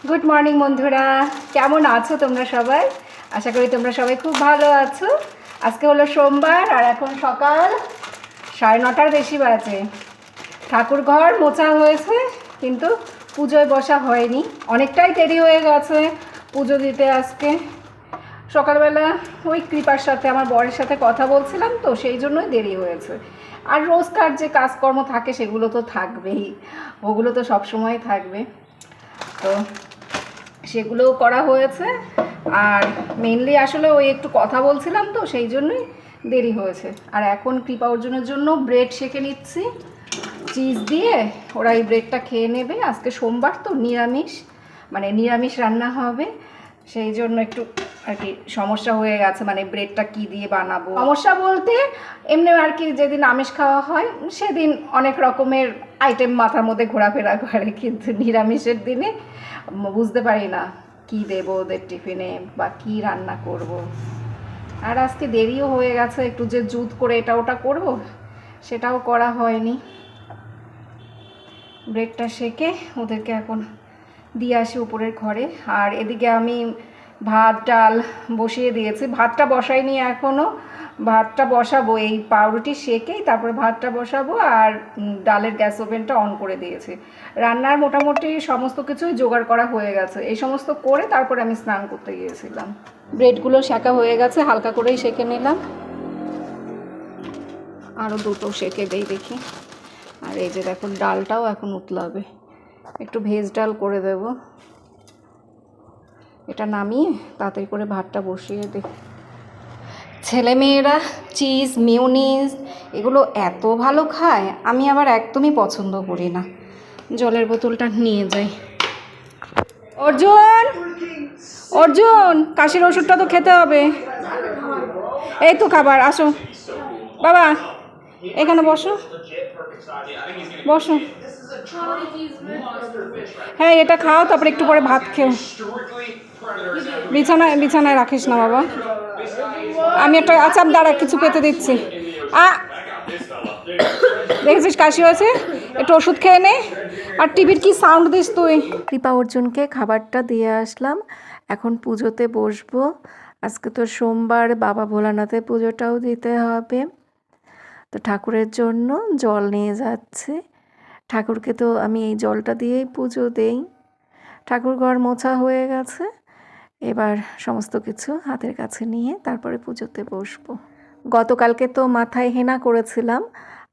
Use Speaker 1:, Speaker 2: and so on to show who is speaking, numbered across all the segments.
Speaker 1: Good morning বন্ধুরা, কেমন আছো তোমরা সবাই? আশা করি তোমরা সবাই খুব ভালো আছো। আজকে হলো সোমবার আর এখন সকাল 9:30 বেশি বাজে। ঠাকুর ঘর মোছা হয়েছে কিন্তু পুজোয় বসা হয়নি, অনেকটাই দেরি হয়ে গেছে পুজো দিতে। আজকে সকালবেলা ওই কৃপার সাথে আমার বরের সাথে কথা বলছিলাম, তো সেই জন্যই দেরি হয়েছে। আর রোজকার যে কাজকর্ম থাকে সেগুলো তো থাকবেই, ওগুলো তো সবসময় থাকবে, তো সেগুলোও করা হয়েছে। আর মেনলি আসলে ওই একটু কথা বলছিলাম, তো সেই জন্যই দেরি হয়েছে। আর এখন কৃপা অর্জুনের জন্য ব্রেড সেঁকে নিচ্ছি চিজ দিয়ে, ওরা এই ব্রেডটা খেয়ে নেবে। আজকে সোমবার তো নিরামিষ রান্না হবে, সেই জন্য একটু আর কি সমস্যা হয়ে গেছে, মানে ব্রেডটা কি দিয়ে বানাবো। সমস্যা বলতে এমনি আর কি, যেদিন আমিষ খাওয়া হয় সেদিন অনেক রকমের আইটেম মাথার মধ্যে ঘোরাফেরা করে, কিন্তু নিরামিষের দিনে বুঝতে পারি না কি দেবো ওদের টিফিনে বা কি রান্না করব। আর আজকে দেরিও হয়ে গেছে, একটু যে জুত করে এটা ওটা করব সেটাও করা হয়নি। ব্রেডটা সেকে ওদেরকে এখন দিয়ে আসি উপরের ঘরে। আর এদিকে আমি ভাত ডাল বসিয়ে দিয়েছি, ভাতটা বসাইনি এখনও, ভাতটা বসাবো এই পাউরুটি সেকেই, তারপরে ভাতটা বসাবো। আর ডালের গ্যাস ওভেনটা অন করে দিয়েছি। রান্নার মোটামুটি সমস্ত কিছুই জোগাড় করা হয়ে গেছে, এই সমস্ত করে তারপরে আমি স্নান করতে গিয়েছিলাম। ব্রেডগুলো সেকা হয়ে গেছে, হালকা করেই সেকে নিলাম। আরও দুটো সেকে দেই দেখি। আর এই যে দেখুন, ডালটাও এখন উতলাবে, একটু ভেজ ডাল করে দেব। এটা নামিয়ে তাড়াতাড়ি করে ভাতটা বসিয়ে দিই। ছেলেমেয়েরা চিজ মিউনিস এগুলো এত ভালো খায়, আমি আবার একদমই পছন্দ করি না। জলের বোতলটা নিয়ে যাই। অর্জুন অর্জুন, কাশির ওষুধটা তো খেতে হবে। এই তো খাবার, আসো বাবা, এখানে বসো বসো। হ্যাঁ, এটা খাও, তারপরে একটু পরে ভাত খেও। বিছানায় রাখিস না বাবা। আমি একটা দাঁড়া, কিছু পেতে দিচ্ছি। দেখেছিস কাশি হয়েছে, একটু ওষুধ খেয়ে নে। আর টিভির কি সাউন্ড দিস তুই? কৃপা অর্জুনকে খাবারটা দিয়ে আসলাম, এখন পুজোতে বসবো। আজকে তো সোমবার, বাবা ভোলানাথের পুজোটাও দিতে হবে, তো ঠাকুরের জন্য জল নিয়ে যাচ্ছে। ঠাকুরকে তো আমি এই জলটা দিয়েই পুজো দেই। ঠাকুর ঘর মোছা হয়ে গেছে, এবার সমস্ত কিছু হাতের কাছে নিয়ে তারপরে পুজোতে বসবো। গতকালকে তো মাথায় হেনা করেছিলাম,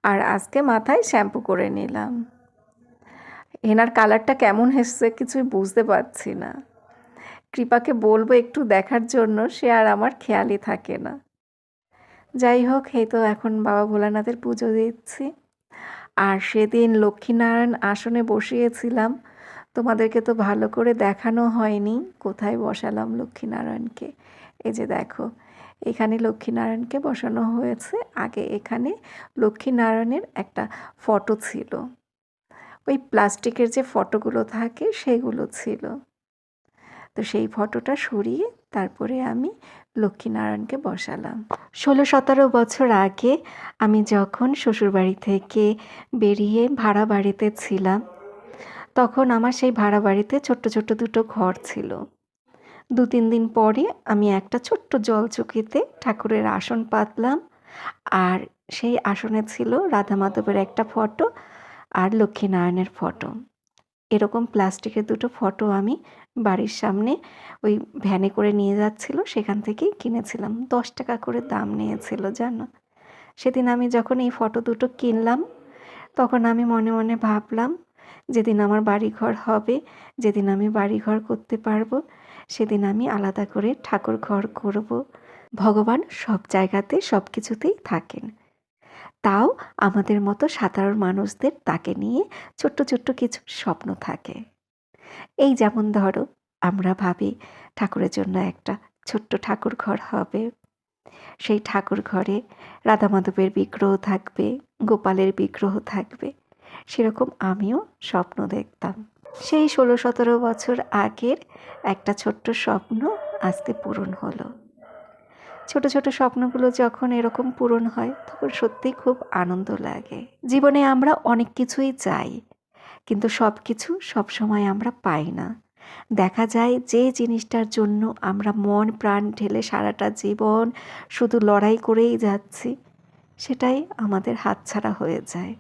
Speaker 1: আর আজকে মাথায় শ্যাম্পু করে নিলাম। হেনার কালারটা কেমন এসছে কিছুই বুঝতে পারছি না। কৃপাকে বলবো একটু দেখার জন্য, সে আর আমার খেয়ালই থাকে না। যাই হোক, এই তো এখন বাবা ভোলানাথের পুজো দিচ্ছি। আর সেদিন লক্ষ্মীনারায়ণ আসনে বসিয়েছিলাম, তোমাদেরকে তো ভালো করে দেখানো হয়নি কোথায় বসালাম লক্ষ্মীনারায়ণকে। এই যে দেখো, এখানে লক্ষ্মীনারায়ণকে বসানো হয়েছে। আগে এখানে লক্ষ্মীনারায়ণের একটা ফটো ছিল, ওই প্লাস্টিকের যে ফটোগুলো থাকে সেগুলো ছিল, তো সেই ফটোটা সরিয়ে তারপরে আমি লক্ষ্মীনারায়ণকে বসালাম। 16-17 বছর আগে আমি যখন শ্বশুরবাড়ি থেকে বেরিয়ে ভাড়া বাড়িতে ছিলাম, তখন আমার সেই ভাড়া বাড়িতে ছোট্ট ছোট্ট দুটো ঘর ছিল। 2-3 দিন পরে আমি একটা ছোট্ট জলচৌকিতে ঠাকুরের আসন পাতলাম, আর সেই আসনে ছিল রাধা মাধবের একটা ফটো আর লক্ষ্মীনারায়ণের ফটো। এরকম প্লাস্টিকের দুটো ফটো আমি বাড়ির সামনে ওই ভ্যানে করে নিয়ে যাচ্ছিল, সেখান থেকেই কিনেছিলাম। 10 টাকা করে দাম নিয়েছিল জানো। সেদিন আমি যখন এই ফটো দুটো কিনলাম, তখন আমি মনে মনে ভাবলাম, যেদিন আমার বাড়িঘর হবে, যেদিন আমি বাড়িঘর করতে পারবো, সেদিন আমি আলাদা করে ঠাকুর ঘর করব। ভগবান সব জায়গাতে সব কিছুতেই থাকেন, তাও আমাদের মতো সাধারণ মানুষদের তাকে নিয়ে ছোট্ট ছোট্ট কিছু স্বপ্ন থাকে। এই যেমন ধরো, আমরা ভাবি ঠাকুরের জন্য একটা ছোট্ট ঠাকুর ঘর হবে, সেই ঠাকুর ঘরে রাধা মাধবের বিগ্রহ থাকবে, গোপালের বিগ্রহ থাকবে। সেরকম আমিও স্বপ্ন দেখতাম। সেই 16-17 বছর আগের একটা ছোট্ট স্বপ্ন আজকে পূরণ হলো। ছোট ছোট স্বপ্নগুলো যখন এরকম পূরণ হয়, তখন সত্যিই খুব আনন্দ লাগে। জীবনে আমরা অনেক কিছুই চাই, কিন্তু সব কিছু সবসময় আমরা পাই না। দেখা যায় যে জিনিসটার জন্য আমরা মন প্রাণ ঢেলে সারাটা জীবন শুধু লড়াই করেই যাচ্ছি, সেটাই আমাদের হাতছাড়া হয়ে যায়।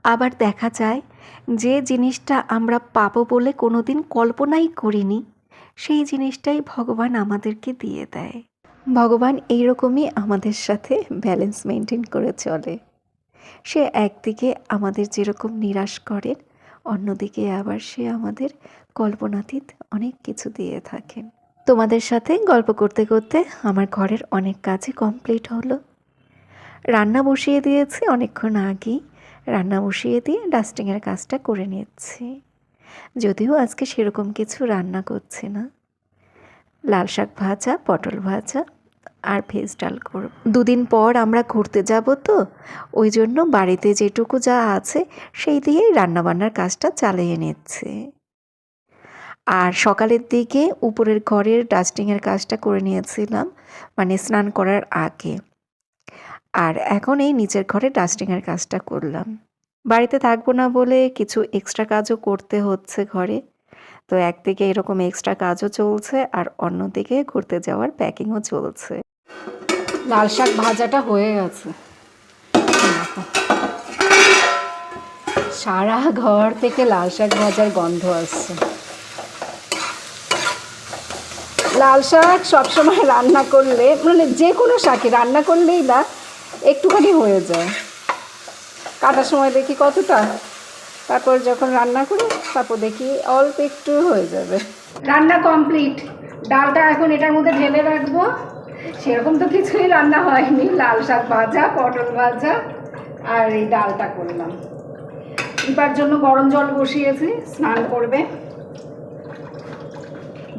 Speaker 1: আবার দেখা যায় যে জিনিসটা আমরা পাবো বলে কোনোদিন কল্পনাই করিনি, সেই জিনিসটাই ভগবান আমাদেরকে দিয়ে দেয়। ভগবান এইরকমই আমাদের সাথে ব্যালেন্স মেনটেন করে চলে। সে একদিকে আমাদের যেরকম নিরাশ করেন, অন্যদিকে আবার সে আমাদের কল্পনাতীত অনেক কিছু দিয়ে থাকেন। তোমাদের সাথে গল্প করতে করতে আমার ঘরের অনেক কাজই কমপ্লিট হলো। রান্না বসিয়ে দিয়েছি অনেকক্ষণ আগেই। রান্না বসিয়ে দিয়ে ডাস্টিংয়ের কাজটা করে নিচ্ছি। যদিও আজকে সেরকম কিছু রান্না করছি না, লাল শাক ভাজা, পটল ভাজা আর ভেজ ডাল করব। দুদিন পর আমরা ঘুরতে যাব, তো ওই জন্য বাড়িতে যেটুকু যা আছে সেই দিয়েই রান্নাবান্নার কাজটা চালিয়ে নিচ্ছে। আর সকালের দিকে উপরের ঘরের ডাস্টিংয়ের কাজটা করে নিয়েছিলাম, মানে স্নান করার আগে। আর এখন এই নিচের ঘরে ডাস্টিংয়ের কাজটা করলাম। বাড়িতে থাকবো না বলে কিছু এক্সট্রা কাজও করতে হচ্ছে ঘরে। তো একদিকে এরকম এক্সট্রা কাজও চলছে আর অন্যদিকে ঘুরতে যাওয়ার প্যাকিংও চলছে। লাল শাক ভাজাটা হয়ে গেছে, সারা ঘর থেকে লাল শাক ভাজার গন্ধ আসছে। লাল শাক সবসময় রান্না করলে, মানে যে কোনো শাকে রান্না করলেই না একটুখানি হয়ে যায়। কাটার সময় দেখি কতটা, তারপর যখন রান্না করি তারপর দেখি অল্প একটু হয়ে যাবে। রান্না কমপ্লিট। ডালটা এখন এটার মধ্যে ঢেলে রাখবো। সেরকম তো কিছুই রান্না হয়নি, লাল শাক ভাজা, পটল ভাজা আর এই ডালটা করলাম। এবার জন্য গরম জল বসিয়েছি, স্নান করবে।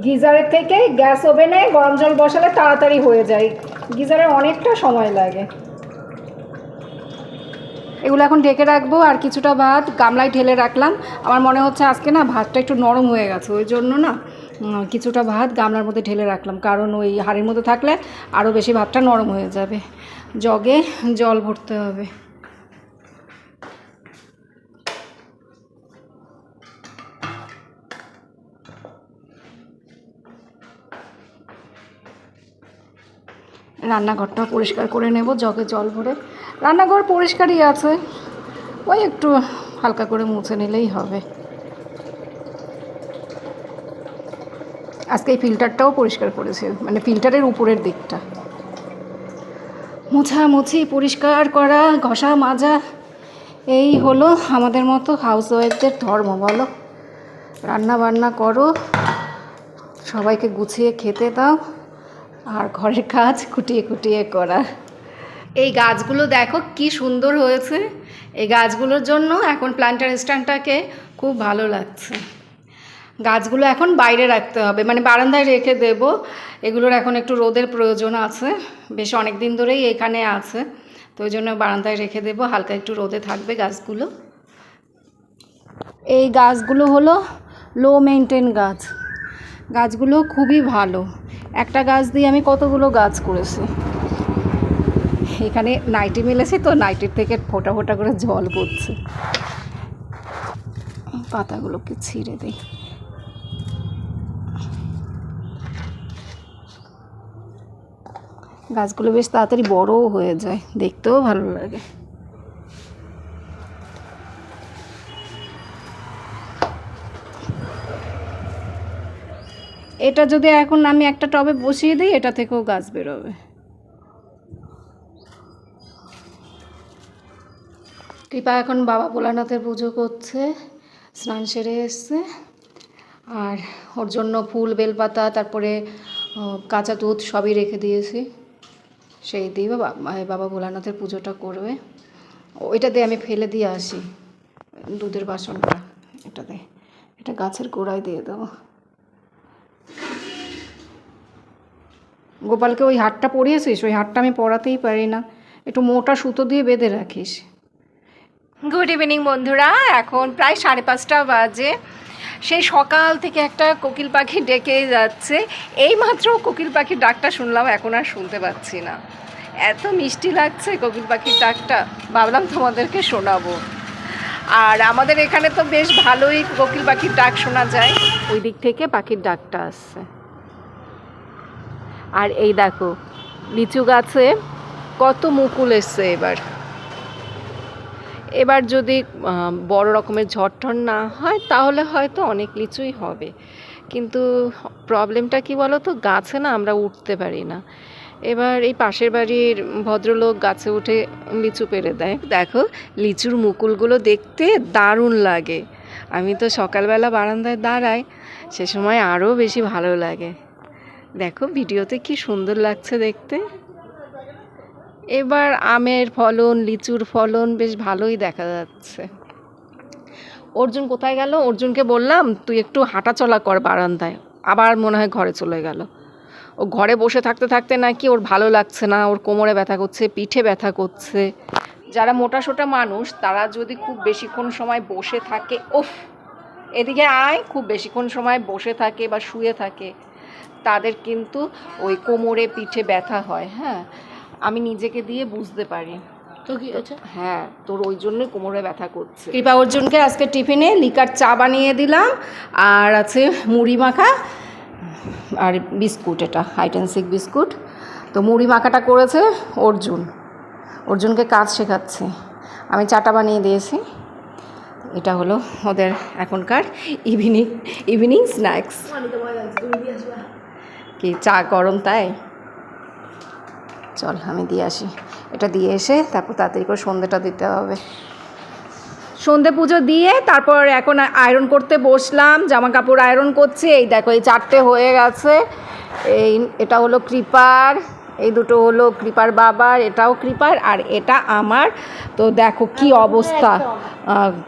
Speaker 1: গিজারের থেকে গ্যাস ওভেনে গরম জল বসালে তাড়াতাড়ি হয়ে যায়, গিজারে অনেকটা সময় লাগে। এগুলো এখন ঢেকে রাখবো। আর কিছুটা ভাত গামলায় ঢেলে রাখলাম। আমার মনে হচ্ছে আজকে না ভাতটা একটু নরম হয়ে গেছে, ওই জন্য না কিছুটা ভাত গামলার মধ্যে ঢেলে রাখলাম, কারণ ওই হাঁড়ির মধ্যে থাকলে আরও বেশি ভাতটা নরম হয়ে যাবে। জগে জল ভরতে হবে। রান্নাঘরটা পরিষ্কার করে নেব জগে জল ভরে। রান্নাঘর পরিষ্কারই আছে, ওই একটু হালকা করে মুছে নিলেই হবে। আজকে এই ফিল্টারটাও পরিষ্কার করেছি, মানে ফিল্টারের উপরের দিকটা মোছামুছি, পরিষ্কার করা, ঘষা মাজা, এই হলো আমাদের মতো হাউসওয়াইফদের ধর্ম। বলো, রান্না বান্না করো, সবাইকে গুছিয়ে খেতে দাও, আর ঘরের কাজ খুঁটিয়ে খুঁটিয়ে করা। এই গাছগুলো দেখো কি সুন্দর হয়েছে। এই গাছগুলোর জন্য এখন প্ল্যান্টার স্ট্যান্ডটাকে খুব ভালো লাগছে। গাছগুলো এখন বাইরে রাখতে হবে, মানে বারান্দায় রেখে দেব। এগুলোর এখন একটু রোদের প্রয়োজন আছে, বেশ অনেক দিন ধরেই এখানে আছে, তো ওই জন্য বারান্দায় রেখে দেব, হালকা একটু রোদে থাকবে গাছগুলো। এই গাছগুলো হলো লো মেনটেন গাছ। গাছগুলো খুবই ভালো। একটা গাছ দিয়ে আমি কতগুলো গাছ করেছি। এখানে নাইটি মেলেছি, তো নাইটির থেকে ফোঁটা ফোঁটা করে জল পড়ছে। পাতাগুলোকে ছিঁড়ে দিই। গাছগুলো বেশ তাড়াতাড়ি বড়ও হয়ে যায়, দেখতেও ভালো লাগে। এটা যদি এখন আমি একটা টবে বসিয়ে দিই, এটা থেকেও গাছ বেরোবে। কৃপা এখন বাবা ভোলানাথের পুজো করছে, স্নান সেরে এসছে। আর ওর জন্য ফুল, বেলপাতা, তারপরে কাঁচা দুধ সবই রেখে দিয়েছি। সেই দিয়ে বাবা ভোলানাথের পুজোটা করবে। ওইটা দিয়ে আমি ফেলে দিয়ে আসি দুধের বাসনটা, এটাতে, এটা গাছের গোড়ায় দিয়ে দেবো। গোপালকে ওই হাটটা পরিয়েছিস? ওই হাটটা আমি পরাতেই পারি না, একটু মোটা সুতো দিয়ে বেঁধে রাখিস। গুড ইভিনিং বন্ধুরা, এখন প্রায় 5:30 বাজে। সেই সকাল থেকে একটা কোকিল পাখি ডেকেই যাচ্ছে। এইমাত্র কোকিল পাখির ডাকটা শুনলাম, এখন আর শুনতে পাচ্ছি না। এত মিষ্টি লাগছে কোকিল পাখির ডাকটা, ভাবলাম তোমাদেরকে শোনাবো। আর আমাদের এখানে তো বেশ ভালোই কোকিল পাখির ডাক শোনা যায়, ওই দিক থেকে পাখির ডাকটা আসছে। আর এই দেখো লিচু গাছে কত মুকুল এসছে এবার যদি বড় রকমের ঝড় টর না হয় তাহলে হয়তো অনেক লিচুই হবে, কিন্তু প্রবলেমটা কি বলো তো, গাছে না আমরা উঠতে পারি না। এবার এই পাশের বাড়ির ভদ্রলোক গাছে উঠে লিচু পেড়ে দেয়। দেখো লিচুর মুকুলগুলো দেখতে দারুণ লাগে। আমি তো সকালবেলা বারান্দায় দাঁড়াই, সে সময় আরও বেশি ভালো লাগে। দেখো ভিডিওতে কি সুন্দর লাগছে দেখতে। এবার আমের ফলন, লিচুর ফলন বেশ ভালোই দেখা যাচ্ছে। অর্জুন কোথায় গেল? অর্জুনকে বললাম তুই একটু হাঁটাচলা কর বারান্দায়, আবার মনে হয় ঘরে চলে গেল। ও ঘরে বসে থাকতে থাকতে নাকি ওর ভালো লাগছে না, ওর কোমরে ব্যথা করছে, পিঠে ব্যথা করছে। যারা মোটাসোটা মানুষ তারা যদি খুব বেশিক্ষণ সময় বসে থাকে, এদিকে আয়, খুব বেশিক্ষণ সময় বসে থাকে বা শুয়ে থাকে, তাদের কিন্তু ওই কোমরে পিঠে ব্যথা হয়। হ্যাঁ, আমি নিজেকে দিয়ে বুঝতে পারি। তো কি আছে? হ্যাঁ, তোর ওই জন্যই কোমরে ব্যথা করছে। কৃপা অর্জুনকে আজকে টিফিনে লিকার চা বানিয়ে দিলাম, আর আছে মুড়ি মাখা আর বিস্কুট, এটা হাইটেনসিক বিস্কুট। তো মুড়ি মাখাটা করেছে অর্জুনকে কাজ শেখাচ্ছে, আমি চাটা বানিয়ে দিয়েছি। এটা হলো ওদের এখনকার ইভিনিং স্ন্যাক্স। কি চা গরম তাই? চল আমি দিয়ে আসি, এটা দিয়ে এসে তারপর তাড়াতাড়ি করে সন্ধ্যেটা দিতে হবে। সন্ধে পুজো দিয়ে তারপর এখন আয়রন করতে বসলাম, জামা কাপড় আয়রন করছি। এই দেখো এই 4টে হয়ে গেছে। এটা হলো কৃপার, এই দুটো হলো কৃপার বাবার, এটাও কৃপার, আর এটা আমার। তো দেখো কি অবস্থা,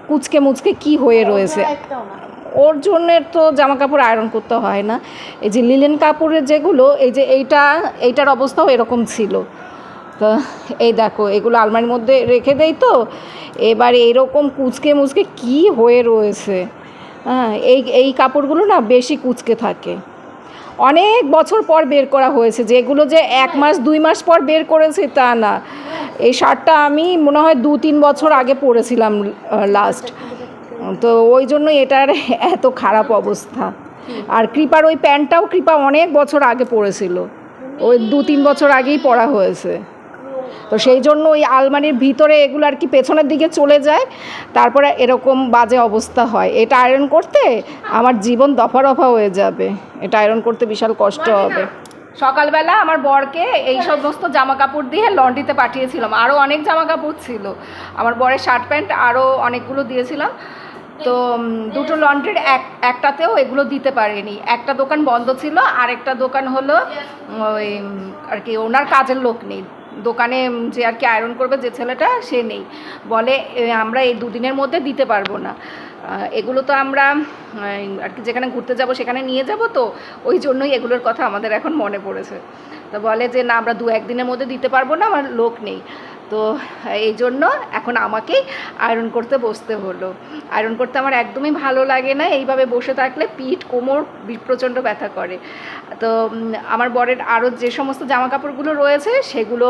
Speaker 1: কুচকে মুচকে কি হয়ে রয়েছে। ওর জন্যের তো জামা কাপড় আয়রন করতে হয় না। এই যে লিলেন কাপড়ের যেগুলো, এই যে এইটার অবস্থাও এরকম ছিল। তো এই দেখো এগুলো আলমারির মধ্যে রেখে দেই, তো এবার এরকম কুচকে মুচকে কি হয়ে রয়েছে। হ্যাঁ, এই কাপড়গুলো না বেশি কুচকে থাকে। অনেক বছর পর বের করা হয়েছে, যেগুলো যে 1 মাস 2 মাস পর বের করেছি তা না। এই শার্টটা আমি মনে হয় 2-3 বছর আগে পরেছিলাম লাস্ট, তো ওই জন্য এটার এত খারাপ অবস্থা। আর কৃপার ওই প্যান্টটাও কৃপা অনেক বছর আগে পরেছিল, ওই 2-3 বছর আগেই পরা হয়েছে। তো সেই জন্য ওই আলমারির ভিতরে এগুলো আর কি পেছনের দিকে চলে যায়, তারপরে এরকম বাজে অবস্থা হয়। এটা আয়রন করতে আমার জীবন দফা রফা হয়ে যাবে, এটা আয়রন করতে বিশাল কষ্ট হবে। সকালবেলা আমার বরকে এই সমস্ত জামা কাপড় দিয়ে লন্ড্রিতে পাঠিয়েছিলাম, আরও অনেক জামা কাপড় ছিল, আমার বরের শার্ট প্যান্ট আরও অনেকগুলো দিয়েছিলাম। তো দুটো লন্ড্রির একটাতেও এগুলো দিতে পারিনি। একটা দোকান বন্ধ ছিল, আর একটা দোকান হলো ওই আর কি ওনার কাজের লোক নেই দোকানে, যে আর কি আয়রন করবে যে ছেলেটা সে নেই, বলে আমরা এই 2 দিনের মধ্যে দিতে পারবো না। এগুলো তো আমরা আর কি যেখানে ঘুরতে যাব সেখানে নিয়ে যাব, তো ওই জন্যই এগুলোর কথা আমাদের এখন মনে পড়েছে। তো বলে যে না, আমরা 2-1 দিনের মধ্যে দিতে পারবো না, আমার লোক নেই। তো এই জন্য এখন আমাকেই আয়রন করতে বসতে হলো। আয়রন করতে আমার একদমই ভালো লাগে না, এইভাবে বসে থাকলে পিঠ কোমর প্রচণ্ড ব্যথা করে। তো আমার বরের আরও যে সমস্ত জামা কাপড়গুলো রয়েছে সেগুলো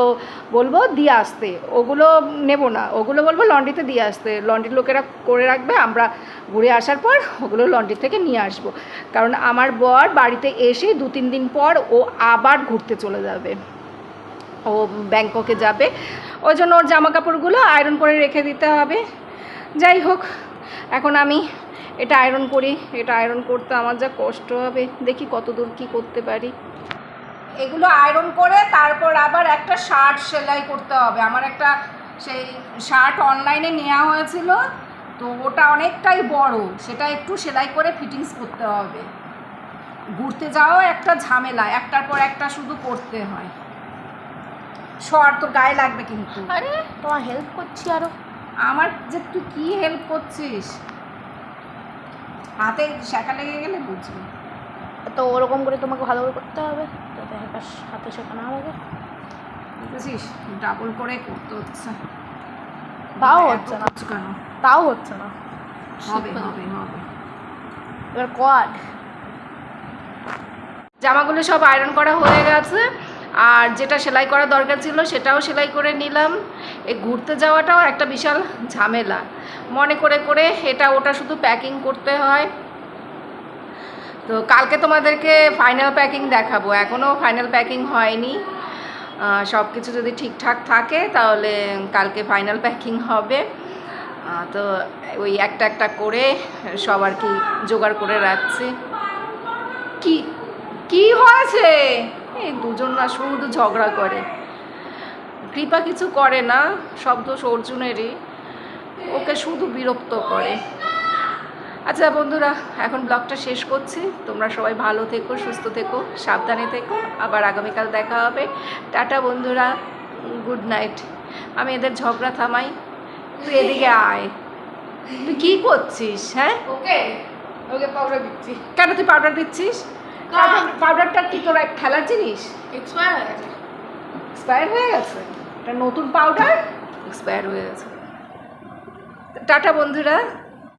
Speaker 1: বলবো দিয়ে আসতে, ওগুলো নেব না, ওগুলো বলবো লন্ড্রিতে দিয়ে আসতে। লন্ড্রির লোকেরা করে রাখবে, আমরা ঘুরে আসার পর ওগুলো লন্ড্রি থেকে নিয়ে আসবো। কারণ আমার বর বাড়িতে এসে 2-3 দিন পর ও আবার ঘুরতে চলে যাবে, ও ব্যাংককে যাবে, ওই জন্য ওর জামা কাপড়গুলো আয়রন করে রেখে দিতে হবে। যাই হোক, এখন আমি এটা আয়রন করি, এটা আয়রন করতে আমার যা কষ্ট হবে, দেখি কত দূর কী করতে পারি। এগুলো আয়রন করে তারপর আবার একটা শার্ট সেলাই করতে হবে। আমার একটা সেই শার্ট অনলাইনে নেওয়া হয়েছিল, তো ওটা অনেকটাই বড়, সেটা একটু সেলাই করে ফিটিংস করতে হবে। ঘুরতে যাওয়াও একটা ঝামেলা, একটার পর একটা শুধু করতে হয়। শর্ট তো গায়ে লাগবে কিন্তু।
Speaker 2: আরে তোমার হেল্প করছি আরো।
Speaker 1: আমার যে তুই কি হেল্প করছিস, হাতে শেখা লেগে গেলে বুঝবি।
Speaker 2: তো ওরকম করে তোমাকে ভালো করে করতে হবে, যাতে হাতে শেখা না লাগে।
Speaker 1: বুঝেছিস, ডাবল করে করতে হচ্ছে।
Speaker 2: তাও হচ্ছে না
Speaker 1: কেন?
Speaker 2: তাও হচ্ছে না।
Speaker 1: হবে হবে হবে।
Speaker 2: এবার কোয়াড
Speaker 1: জামাগুলো সব আয়রন করা হয়ে গেছে। আর যেটা সেলাই করা দরকার ছিল সেটাও সেলাই করে নিলাম। এই ঘুরতে যাওয়াটাও একটা বিশাল ঝামেলা, মনে করে করে এটা ওটা শুধু প্যাকিং করতে হয়। তো কালকে তোমাদেরকে ফাইনাল প্যাকিং দেখাবো, এখনও ফাইনাল প্যাকিং হয়নি। সব কিছু যদি ঠিকঠাক থাকে তাহলে কালকে ফাইনাল প্যাকিং হবে। তো ওই একটা একটা করে সব আর কি জোগাড় করে রাখছি। কি কি হয়েছে? এই দুজন না শুধু ঝগড়া করে, কৃপা কিছু করে না, সব দোষ অর্জুনেরই, ওকে শুধু বিরক্ত করে। আচ্ছা বন্ধুরা, এখন ব্লগটা শেষ করছি। তোমরা সবাই ভালো থেকো, সুস্থ থেকো, সাবধানে থেকো। আবার আগামীকাল দেখা হবে। টাটা বন্ধুরা, গুড নাইট। আমি এদের ঝগড়া থামাই, তুই এদিকে আয়। তুই কী করছিস? হ্যাঁ,
Speaker 2: ওকে ওকে পাউডার দিচ্ছি।
Speaker 1: কেন তুই পাউডার দিচ্ছিস? পাউডারটা কি তোর এক খেলার জিনিস?
Speaker 2: এক্সপায়ার হয়ে গেছে।
Speaker 1: এক্সপায়ার হয়ে গেছে? এটা নতুন পাউডার এক্সপায়ার হয়ে গেছে। টাটা বন্ধুরা।